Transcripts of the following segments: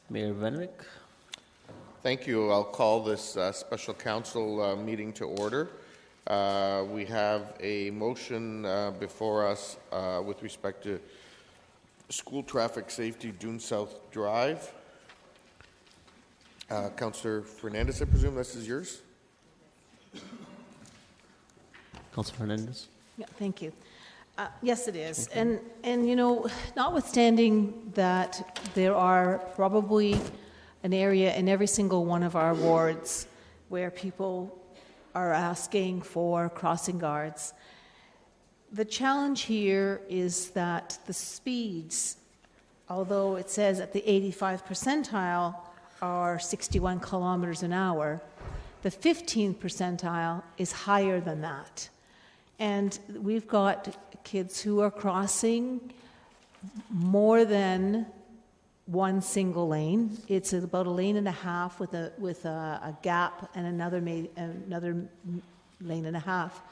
Mayor Venwick. Thank you. I'll call this special council meeting to order. We have a motion before us with respect to school traffic safety, Dune South Drive. Councillor Fernandez, I presume this is yours? Councillor Fernandez. Yeah, thank you. Yes, it is. And you know, notwithstanding that there are probably an area in every single one of our wards where people are asking for crossing guards, the challenge here is that the speeds, although it says at the 85th percentile are 61 kilometers an hour, the 15th percentile is higher than that. And we've got kids who are crossing more than one single lane. It's about a lane and a half with a gap and another lane and a half.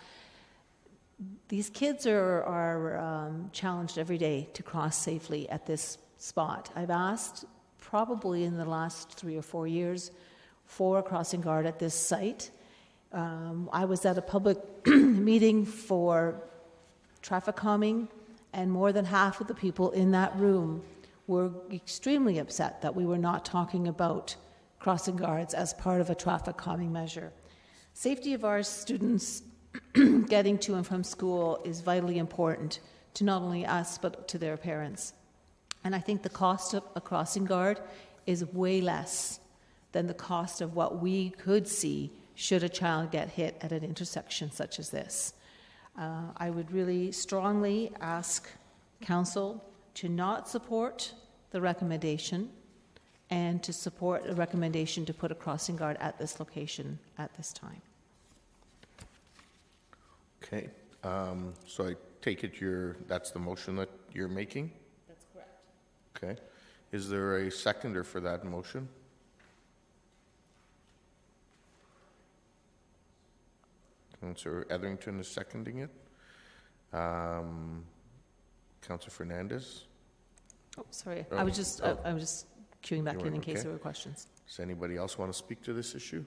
These kids are challenged every day to cross safely at this spot. I've asked probably in the last 3 or 4 years for a crossing guard at this site. I was at a public meeting for traffic calming, and more than half of the people in that room were extremely upset that we were not talking about crossing guards as part of a traffic calming measure. Safety of our students getting to and from school is vitally important to not only us but to their parents. And I think the cost of a crossing guard is way less than the cost of what we could see should a child get hit at an intersection such as this. I would really strongly ask Council to not support the recommendation and to support a recommendation to put a crossing guard at this location at this time. Okay. So I take it that's the motion that you're making? That's correct. Okay. Is there a seconder for that motion? Councillor Etherington is seconding it. Councillor Fernandez. Oh, sorry. I was just queuing back in case there were questions. Does anybody else want to speak to this issue?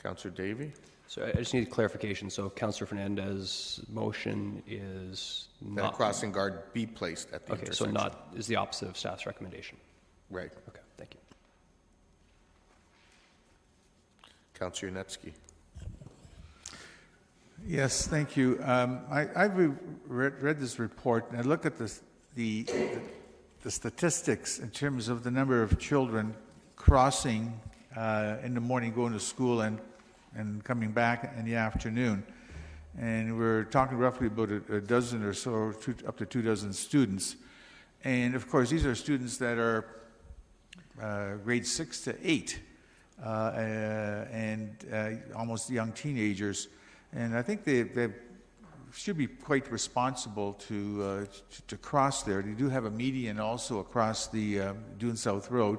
Councillor Davey. So I just need clarification. So Councillor Fernandez's motion is not that a crossing guard be placed at the intersection. So not is the opposite of staff's recommendation. Right. Okay. Thank you. Councillor Yunetsky. Yes, thank you. I've read this report, and I look at the statistics in terms of the number of children crossing in the morning, going to school, and coming back in the afternoon. And we're talking roughly about a dozen or so, up to 2 dozen students. And of course, these are students that are grades 6 to 8 and almost young teenagers. And I think they should be quite responsible to cross there. They do have a median also across the Dune South Road.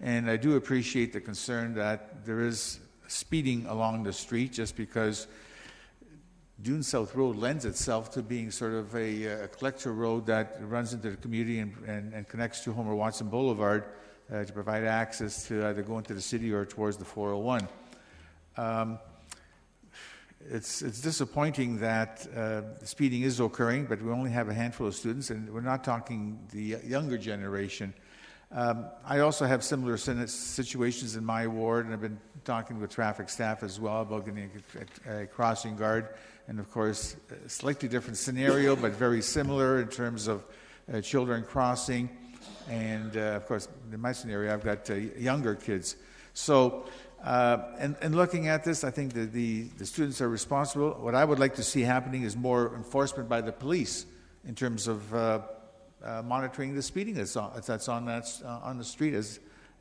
And I do appreciate the concern that there is speeding along the street, just because Dune South Road lends itself to being sort of a collector road that runs into the community and connects to Homer Watson Boulevard to provide access to either go into the city or towards the 401. It's disappointing that speeding is occurring, but we only have a handful of students, and we're not talking the younger generation. I also have similar situations in my ward, and I've been talking with traffic staff as well about getting a crossing guard. And of course, a slightly different scenario, but very similar in terms of children crossing. And of course, in my scenario, I've got younger kids. So, and looking at this, I think that the students are responsible. What I would like to see happening is more enforcement by the police in terms of monitoring the speeding that's on the street.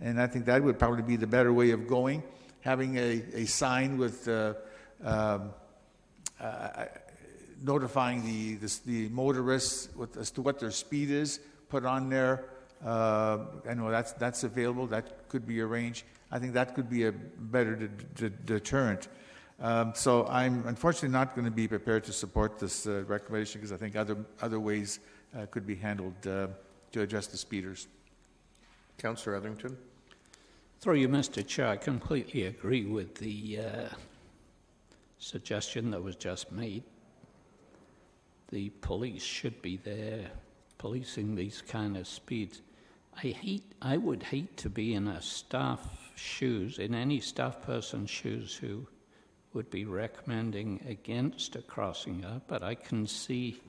And I think that would probably be the better way of going. Having a sign with notifying the motorists as to what their speed is put on there. I know that's available. That could be arranged. I think that could be a better deterrent. So I'm unfortunately not going to be prepared to support this recommendation, because I think other ways could be handled to address the speeders. Councillor Etherington? Through you, Mr. Chair, I completely agree with the suggestion that was just made. The police should be there policing these kind of speeds. I would hate to be in a staff shoes, in any staff person's shoes who would be recommending against a crossing guard, but I can see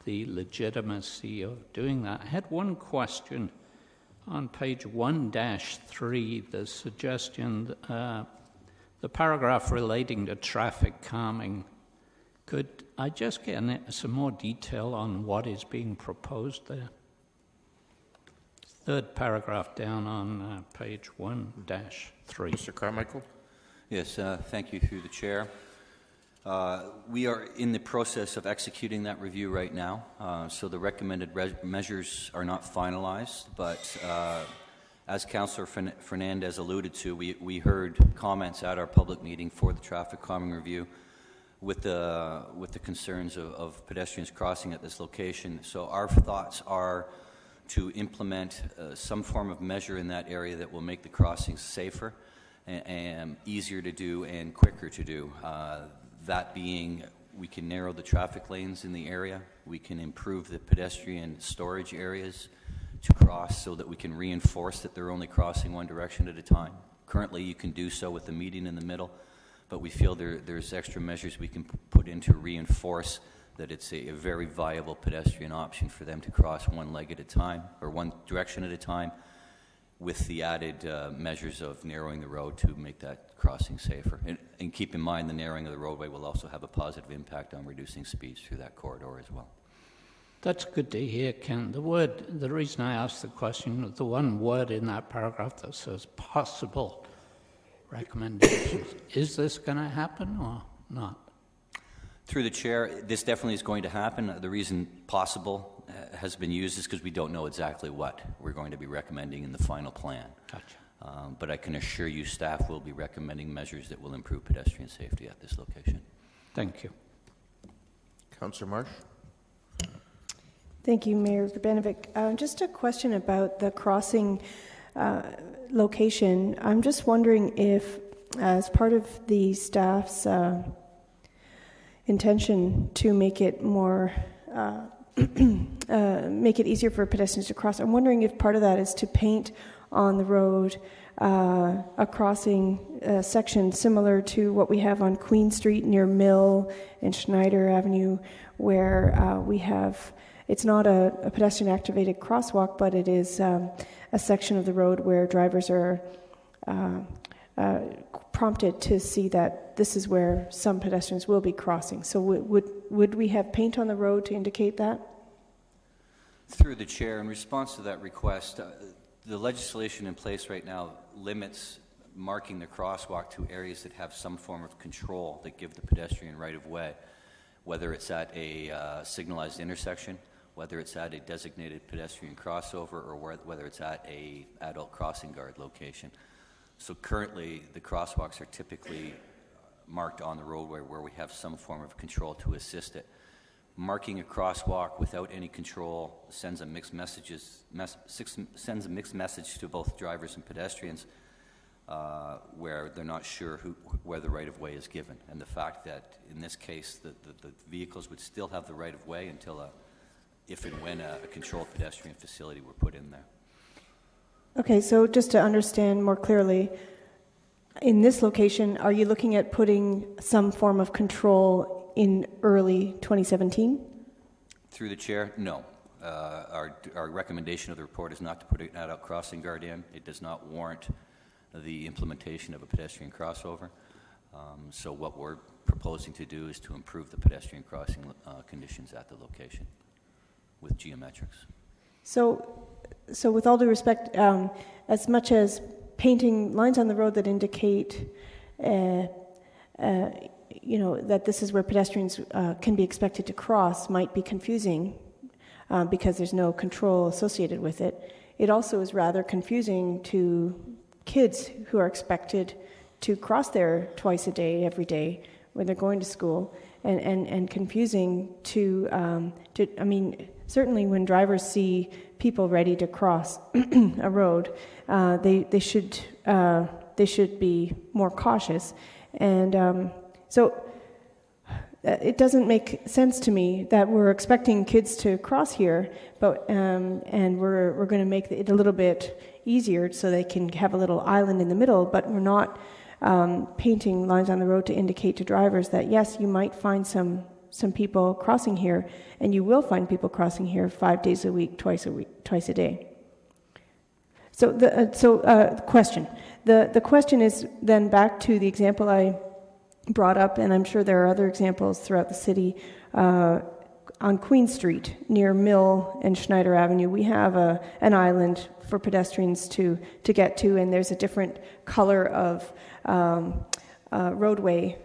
the legitimacy of doing that. I had one question on page 1-3, the suggestion, the paragraph relating to traffic calming. Could I just get some more detail on what is being proposed there? Third paragraph down on page 1-3. Mr. Carmichael? Yes, thank you through the chair. We are in the process of executing that review right now, so the recommended measures are not finalized, but as Councillor Fernandez alluded to, we heard comments at our public meeting for the traffic calming review with the concerns of pedestrians crossing at this location. So our thoughts are to implement some form of measure in that area that will make the crossings safer and easier to do and quicker to do. That being, we can narrow the traffic lanes in the area, we can improve the pedestrian storage areas to cross so that we can reinforce that they're only crossing one direction at a time. Currently, you can do so with the median in the middle, but we feel there's extra measures we can put in to reinforce that it's a very viable pedestrian option for them to cross one leg at a time, or one direction at a time, with the added measures of narrowing the road to make that crossing safer. And keep in mind, the narrowing of the roadway will also have a positive impact on reducing speeds through that corridor as well. That's good to hear, Ken. The reason I asked the question, the one word in that paragraph that says possible recommendations. Is this going to happen or not? Through the chair, this definitely is going to happen. The reason possible has been used is because we don't know exactly what we're going to be recommending in the final plan. Gotcha. But I can assure you staff will be recommending measures that will improve pedestrian safety at this location. Thank you. Councillor Marsh? Thank you, Mayor Grbanovic. Just a question about the crossing location. I'm just wondering if, as part of the staff's intention to make it more, make it easier for pedestrians to cross, I'm wondering if part of that is to paint on the road a crossing section similar to what we have on Queen Street near Mill and Schneider Avenue, where we have, it's not a pedestrian activated crosswalk, but it is a section of the road where drivers are prompted to see that this is where some pedestrians will be crossing. So would we have paint on the road to indicate that? Through the chair, in response to that request, the legislation in place right now limits marking the crosswalk to areas that have some form of control that give the pedestrian right-of-way, whether it's at a signalized intersection, whether it's at a designated pedestrian crossover, or whether it's at a adult crossing guard location. So currently, the crosswalks are typically marked on the roadway where we have some form of control to assist it. Marking a crosswalk without any control sends a mixed message to both drivers and pedestrians, where they're not sure where the right-of-way is given. And the fact that, in this case, the vehicles would still have the right-of-way until if and when a controlled pedestrian facility were put in there. Okay, so just to understand more clearly, in this location, are you looking at putting some form of control in early 2017? Through the chair, no. Our recommendation of the report is not to put an adult crossing guard in. It does not warrant the implementation of a pedestrian crossover. So what we're proposing to do is to improve the pedestrian crossing conditions at the location with geometrics. So with all due respect, as much as painting lines on the road that indicate that this is where pedestrians can be expected to cross might be confusing because there's no control associated with it. It also is rather confusing to kids who are expected to cross there twice a day, every day, when they're going to school, and confusing to certainly when drivers see people ready to cross a road, they should be more cautious. And so it doesn't make sense to me that we're expecting kids to cross here, but and we're going to make it a little bit easier so they can have a little island in the middle, but we're not painting lines on the road to indicate to drivers that yes, you might find some people crossing here, and you will find people crossing here 5 days a week, twice a day. So the question. The question is then back to the example I brought up, and I'm sure there are other examples throughout the city. On Queen Street, near Mill and Schneider Avenue, we have an island for pedestrians to get to, and there's a different color of roadway.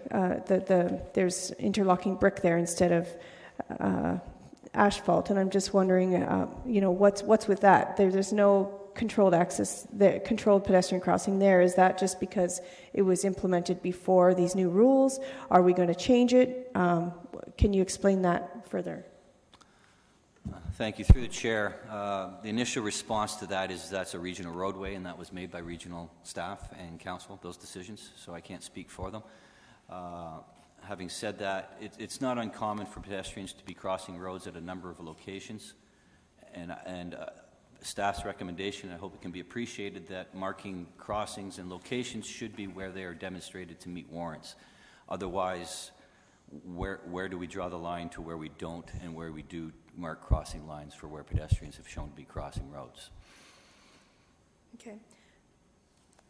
There's interlocking brick there instead of asphalt, and I'm just wondering, what's with that? There's no controlled access, the controlled pedestrian crossing there. Is that just because it was implemented before these new rules? Are we going to change it? Can you explain that further? Thank you. Through the chair, the initial response to that is that's a regional roadway, and that was made by regional staff and council, those decisions, so I can't speak for them. Having said that, it's not uncommon for pedestrians to be crossing roads at a number of locations, and staff's recommendation, I hope it can be appreciated, that marking crossings and locations should be where they are demonstrated to meet warrants. Otherwise, where do we draw the line to where we don't, and where we do mark crossing lines for where pedestrians have shown to be crossing roads? Okay.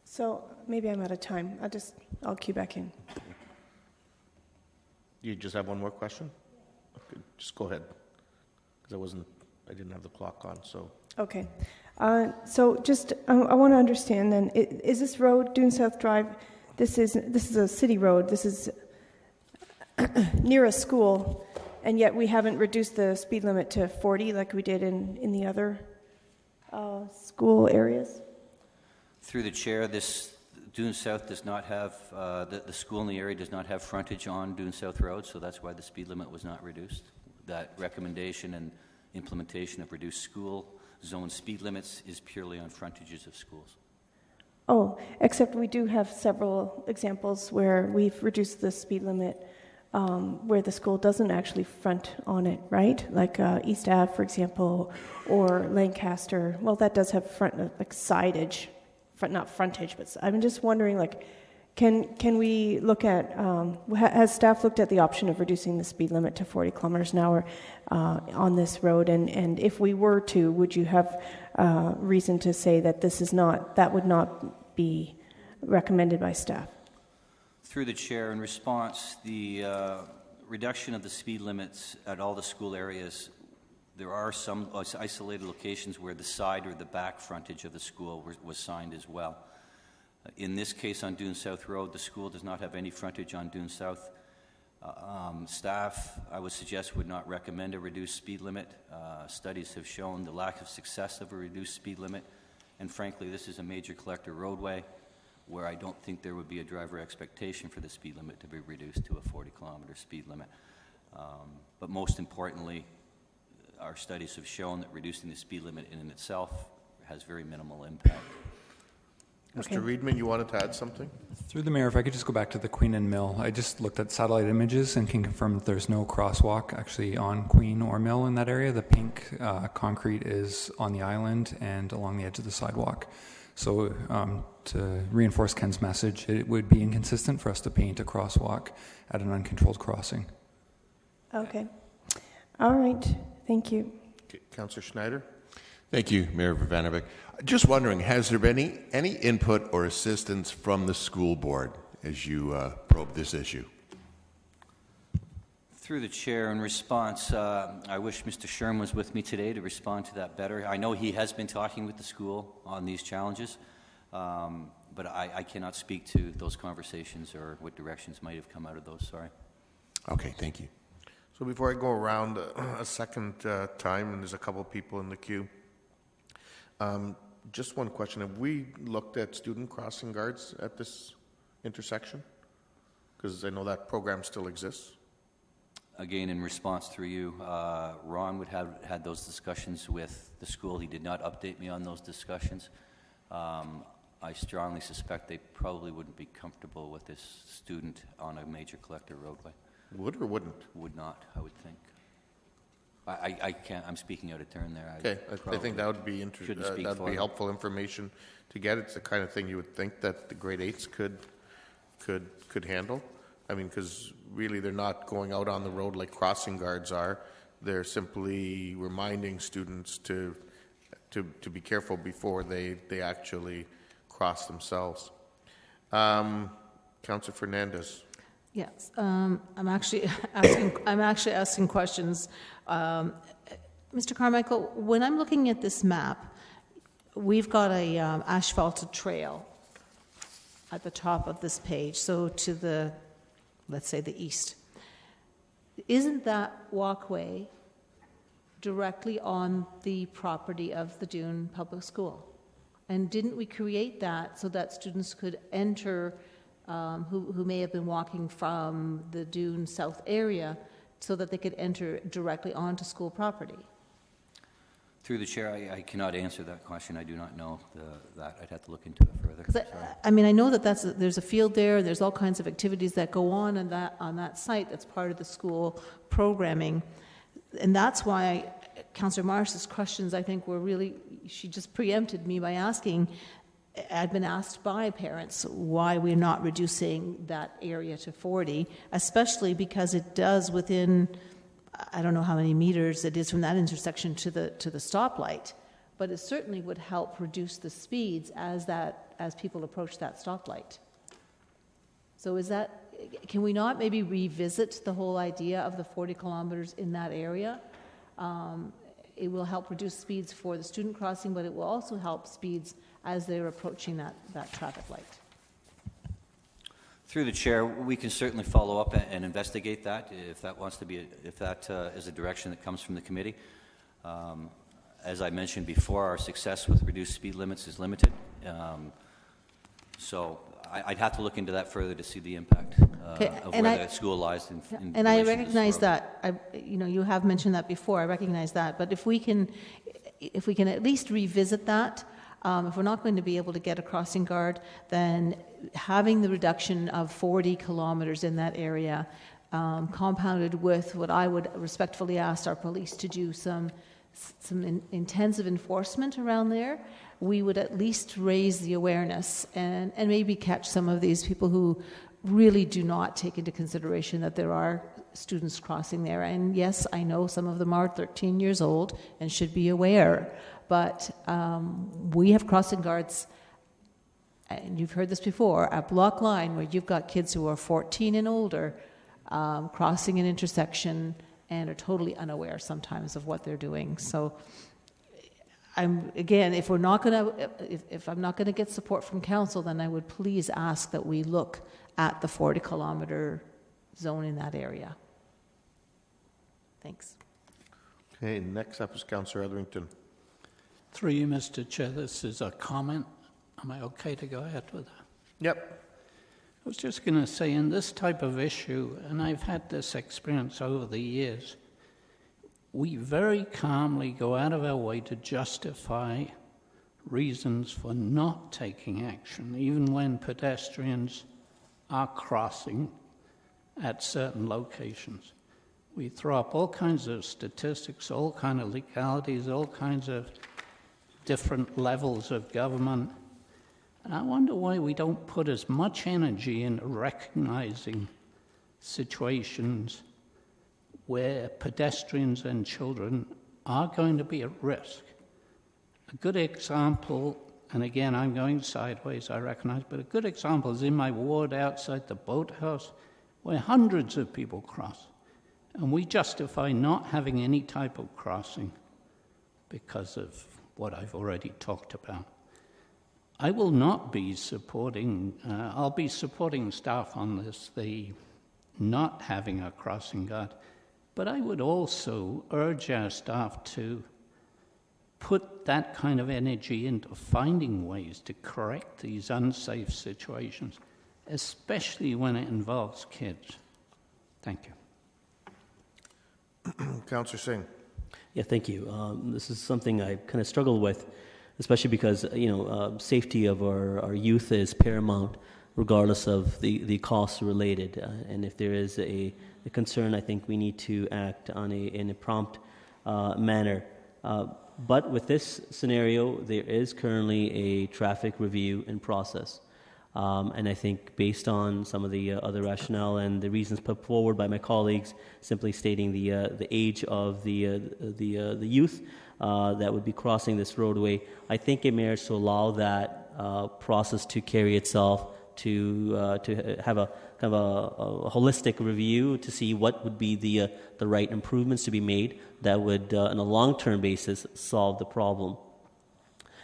So maybe I'm out of time. I'll cue back in. You just have one more question? Okay, just go ahead, because I didn't have the clock on, so. Okay. So just, I want to understand then, is this road, Dune South Drive, this is a city road, this is near a school, and yet we haven't reduced the speed limit to 40 like we did in the other school areas? Through the chair, this Dune South does not have, the school in the area does not have frontage on Dune South Road, so that's why the speed limit was not reduced. That recommendation and implementation of reduced school zone speed limits is purely on frontages of schools. Oh, except we do have several examples where we've reduced the speed limit where the school doesn't actually front on it, right? Like East Ave, for example, or Lancaster. Well, that does have sideage, not frontage, but I'm just wondering, can we look at, has staff looked at the option of reducing the speed limit to 40 kilometers an hour on this road? And if we were to, would you have reason to say that that would not be recommended by staff? Through the chair, in response, the reduction of the speed limits at all the school areas, there are some isolated locations where the side or the back frontage of the school was signed as well. In this case on Dune South Road, the school does not have any frontage on Dune South. Staff, I would suggest, would not recommend a reduced speed limit. Studies have shown the lack of success of a reduced speed limit, and frankly, this is a major collector roadway where I don't think there would be a driver expectation for the speed limit to be reduced to a 40-kilometer speed limit. But most importantly, our studies have shown that reducing the speed limit in itself has very minimal impact. Mr. Reedman, you wanted to add something? Through the mayor, if I could just go back to the Queen and Mill. I just looked at satellite images and can confirm that there's no crosswalk actually on Queen or Mill in that area. The pink concrete is on the island and along the edge of the sidewalk. So to reinforce Ken's message, it would be inconsistent for us to paint a crosswalk at an uncontrolled crossing. Okay. All right. Thank you. Okay. Councillor Schneider? Thank you, Mayor Vivanovic. Just wondering, has there been any input or assistance from the school board as you probe this issue? Through the chair, in response, I wish Mr. Sherm was with me today to respond to that better. I know he has been talking with the school on these challenges, but I cannot speak to those conversations or what directions might have come out of those. Sorry. Okay, thank you. So before I go around a second time, and there's a couple of people in the queue, just one question. Have we looked at student crossing guards at this intersection? Because I know that program still exists. Again, in response through you, Ron would have had those discussions with the school. He did not update me on those discussions. I strongly suspect they probably wouldn't be comfortable with this student on a major collector roadway. Would or wouldn't? Would not, I would think. I can't. I'm speaking out of turn there. Okay, I think that would be that would be helpful information to get. It's the kind of thing you would think that the grade 8s could handle. I mean, because really they're not going out on the road like crossing guards are. They're simply reminding students to be careful before they actually cross themselves. Councillor Fernandez. Yes, I'm actually asking questions. Mr. Carmichael, when I'm looking at this map, we've got a asphalted trail at the top of this page, so to the, let's say, the east. Isn't that walkway directly on the property of the Dune Public School? And didn't we create that so that students could enter, who may have been walking from the Dune South area, so that they could enter directly onto school property? Through the chair, I cannot answer that question. I do not know that. I'd have to look into it further. 'Cause I mean, I know that there's a field there, and there's all kinds of activities that go on that site that's part of the school programming. And that's why Councillor Marsh's questions, I think, were really, she just preempted me by asking, I've been asked by parents why we're not reducing that area to 40, especially because it does within, I don't know how many meters it is from that intersection to the stoplight, but it certainly would help reduce the speeds as people approach that stoplight. So can we not maybe revisit the whole idea of the 40 kilometers in that area? It will help reduce speeds for the student crossing, but it will also help speeds as they're approaching that traffic light. Through the chair, we can certainly follow up and investigate that if that is a direction that comes from the committee. As I mentioned before, our success with reduced speed limits is limited. So I'd have to look into that further to see the impact of where the school lies in and I relation to this recognize road. that. You have mentioned that before. I recognize that. But if we can at least revisit that, if we're not going to be able to get a crossing guard, then having the reduction of 40 kilometers in that area, compounded with what I would respectfully ask our police to do some intensive enforcement around there, we would at least raise the awareness and maybe catch some of these people who really do not take into consideration that there are students crossing there. And yes, I know some of them are 13 years old and should be aware, but we have crossing guards, and you've heard this before, at Block Line, where you've got kids who are 14 and older crossing an intersection and are totally unaware sometimes of what they're doing. So if I'm not going to get support from council, then I would please ask that we look at the 40-kilometer zone in that area. Thanks. Okay, next up is Councillor Etherington. Through you, Mr. Chair, this is a comment. Am I okay to go ahead with that? Yep. I was just going to say, in this type of issue, and I've had this experience over the years, we very calmly go out of our way to justify reasons for not taking action, even when pedestrians are crossing at certain locations. We throw up all kinds of statistics, all kinds of legalities, all kinds of different levels of government. And I wonder why we don't put as much energy into recognizing situations where pedestrians and children are going to be at risk. A good example, and again, I'm going sideways, I recognize, but a good example is in my ward outside the boathouse, where hundreds of people cross. And we justify not having any type of crossing because of what I've already talked about. I will not be supporting, I'll be supporting staff on this, the not having a crossing guard, but I would also urge our staff to put that kind of energy into finding ways to correct these unsafe situations, especially when it involves kids. Thank you. Councillor Singh. Yeah, thank you. This is something I kind of struggle with, especially because safety of our youth is paramount, regardless of the costs related. And if there is a concern, I think we need to act in a prompt manner. But with this scenario, there is currently a traffic review in process. And I think based on some of the other rationale and the reasons put forward by my colleagues, simply stating the age of the youth that would be crossing this roadway, I think it merits to allow that process to carry itself, to have a kind of a holistic review to see what would be the right improvements to be made that would, on a long-term basis, solve the problem.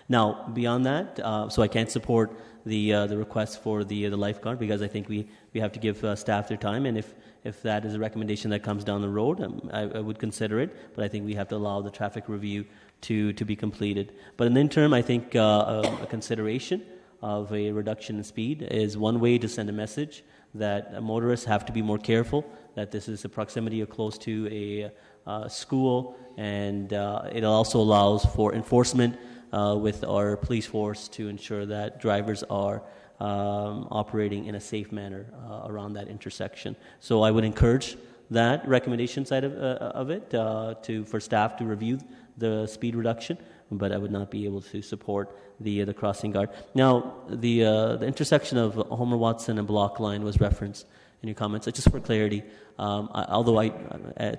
Now, beyond that, so I can't support the request for the lifeguard, because I think we have to give staff their time, and if that is a recommendation that comes down the road, I would consider it, but I think we have to allow the traffic review to be completed. But in the interim, I think a consideration of a reduction in speed is one way to send a message that motorists have to be more careful, that this is a proximity or close to a school, and it also allows for enforcement with our police force to ensure that drivers are operating in a safe manner around that intersection. So I would encourage that recommendation side of it for staff to review the speed reduction, but I would not be able to support the crossing guard. Now, the intersection of Homer Watson and Block Line was referenced in your comments. Just for clarity, although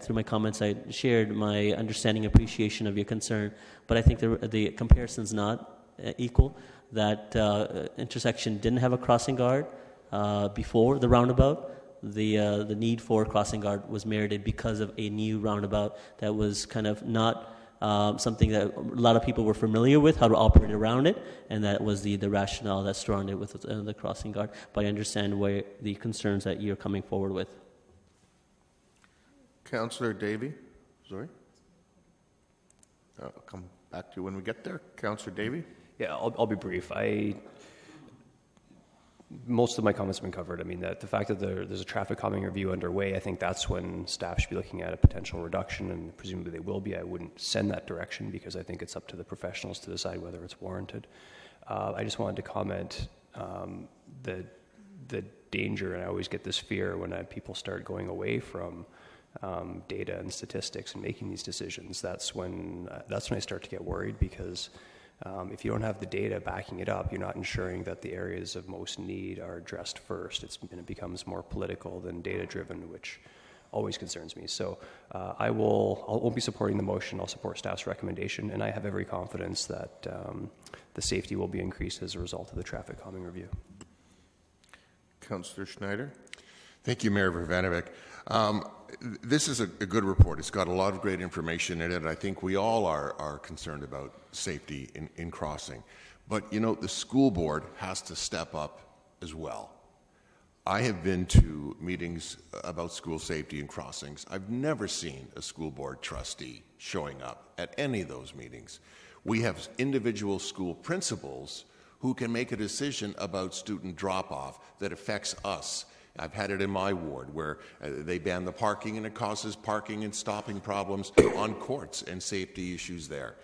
through my comments I shared my understanding and appreciation of your concern, but I think the comparison's not equal. That intersection didn't have a crossing guard before the roundabout. The need for a crossing guard was merited because of a new roundabout that was kind of not something that a lot of people were familiar with, how to operate around it, and that was the rationale that surrounded with the crossing guard. But I understand where the concerns that you're coming forward with. Councillor Davey, sorry. I'll come back to you when we get there. Councillor Davey. Yeah, I'll be brief. Most of my comments have been covered. I mean, that the fact that there's a traffic calming review underway, I think that's when staff should be looking at a potential reduction, and presumably they will be. I wouldn't send that direction because I think it's up to the professionals to decide whether it's warranted. I just wanted to comment the danger, and I always get this fear when people start going away from data and statistics and making these decisions. That's when I start to get worried, because if you don't have the data backing it up, you're not ensuring that the areas of most need are addressed first. It becomes more political than data-driven, which always concerns me. So I won't be supporting the motion. I'll support staff's recommendation, and I have every confidence that the safety will be increased as a result of the traffic calming review. Councillor Schneider. Thank you, Mayor Vivanovic. This is a good report. It's got a lot of great information in it. I think we all are concerned about safety in crossing. But, the school board has to step up as well. I have been to meetings about school safety and crossings. I've never seen a school board trustee showing up at any of those meetings. We have individual school principals who can make a decision about student drop-off that affects us. I've had it in my ward where they ban the parking, and it causes parking and stopping problems on courts and safety issues there.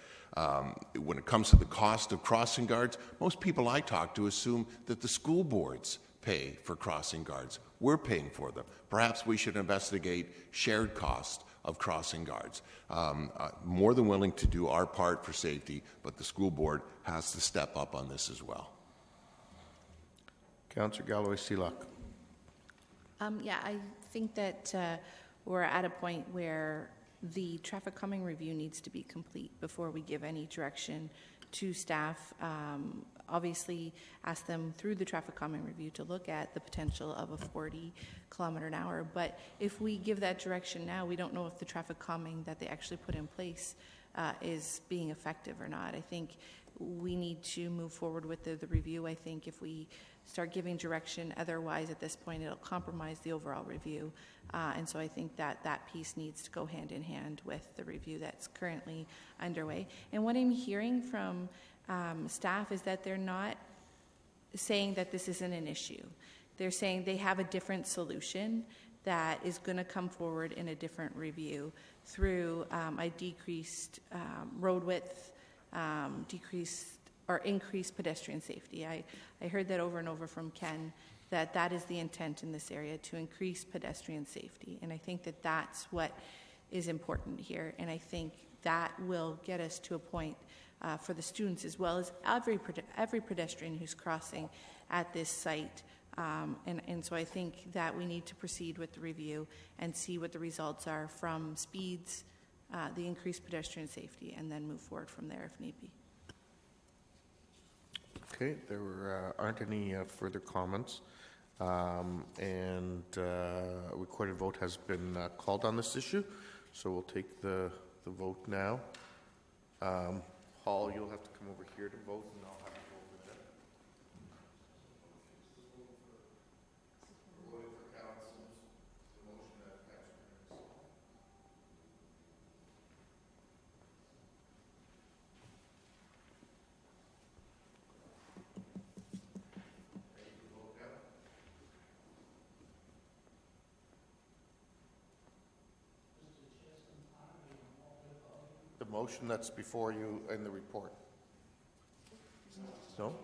When it comes to the cost of crossing guards, most people I talk to assume that the school boards pay for crossing guards. We're paying for them. Perhaps we should investigate shared cost of crossing guards. More than willing to do our part for safety, but the school board has to step up on this as well. Councillor Galloway-Seelock. I think that we're at a point where the traffic calming review needs to be complete before we give any direction to staff. Obviously, ask them through the traffic calming review to look at the potential of a 40-kilometer-an-hour. But if we give that direction now, we don't know if the traffic calming that they actually put in place is being effective or not. I think we need to move forward with the review. I think if we start giving direction otherwise at this point, it'll compromise the overall review. And so I think that piece needs to go hand in hand with the review that's currently underway. And what I'm hearing from staff is that they're not saying that this isn't an issue. They're saying they have a different solution that is going to come forward in a different review. through a decreased road width, increased pedestrian safety. I heard that over and over from Ken, that is the intent in this area, to increase pedestrian safety. And I think that that's what is important here. And I think that will get us to a point for the students, as well as every pedestrian who's crossing at this site. And so I think that we need to proceed with the review and see what the results are from speeds, the increased pedestrian safety, and then move forward from there if need be. Okay, there aren't any further comments. And a recorded vote has been called on this issue, so we'll take the vote now. Paul, you'll have to come over here to vote, and I'll have to go over there. We're voting for council's the motion that council. The motion that's before you in the report. No?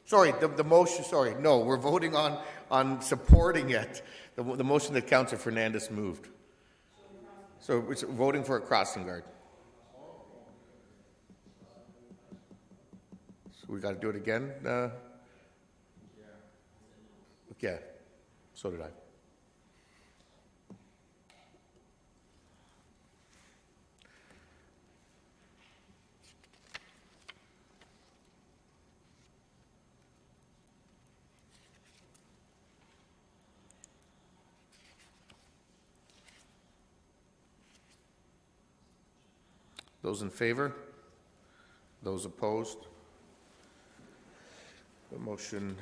Sorry, the motion, sorry, no, we're voting on supporting it, the motion that Councillor Fernandez moved. So it's voting for a crossing guard. So we got to do it again? Yeah, so did I. Those in favor? Those opposed? The motion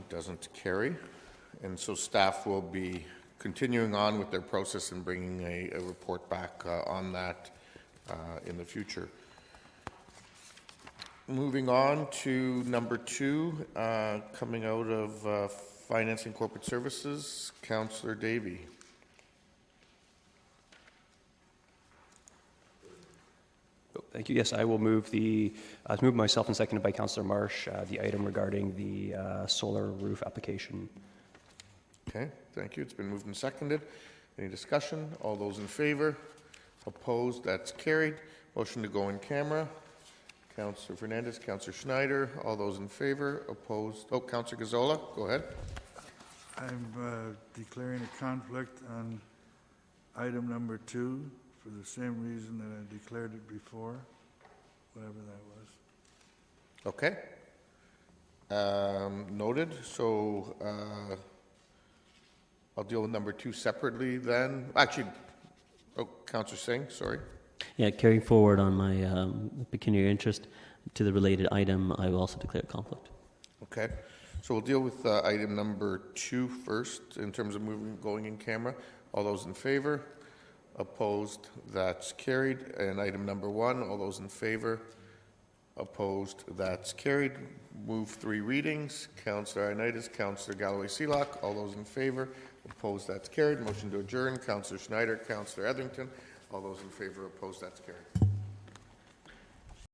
doesn't carry. And so staff will be continuing on with their process and bringing a report back on that in the future. Moving on to number 2, coming out of Finance and Corporate Services, Councillor Davey. Thank you. Yes, I will move move myself and seconded by Councillor Marsh, the item regarding the solar roof application. Okay, thank you. It's been moved and seconded. Any discussion? All those in favor? Opposed? That's carried. Motion to go in camera. Councillor Fernandez, Councillor Schneider. All those in favor? Opposed? Oh, Councillor Gazzola, go ahead. I'm declaring a conflict on item number 2 for the same reason that I declared it before, whatever that was. Okay. Noted. So I'll deal with number 2 separately then. Actually, Councillor Singh, sorry. Yeah, carrying forward on my pecuniary interest to the related item, I will also declare conflict. Okay. So we'll deal with item number 2 first in terms of going in camera. All those in favor? Opposed? That's carried. And item number 1, all those in favor? Opposed? That's carried. Move 3 readings. Councillor Ioannidis, Councillor Galloway-Seelock. All those in favor? Opposed? That's carried. Motion to adjourn. Councillor Schneider, Councillor Etherington. All those in favor? Opposed? That's carried.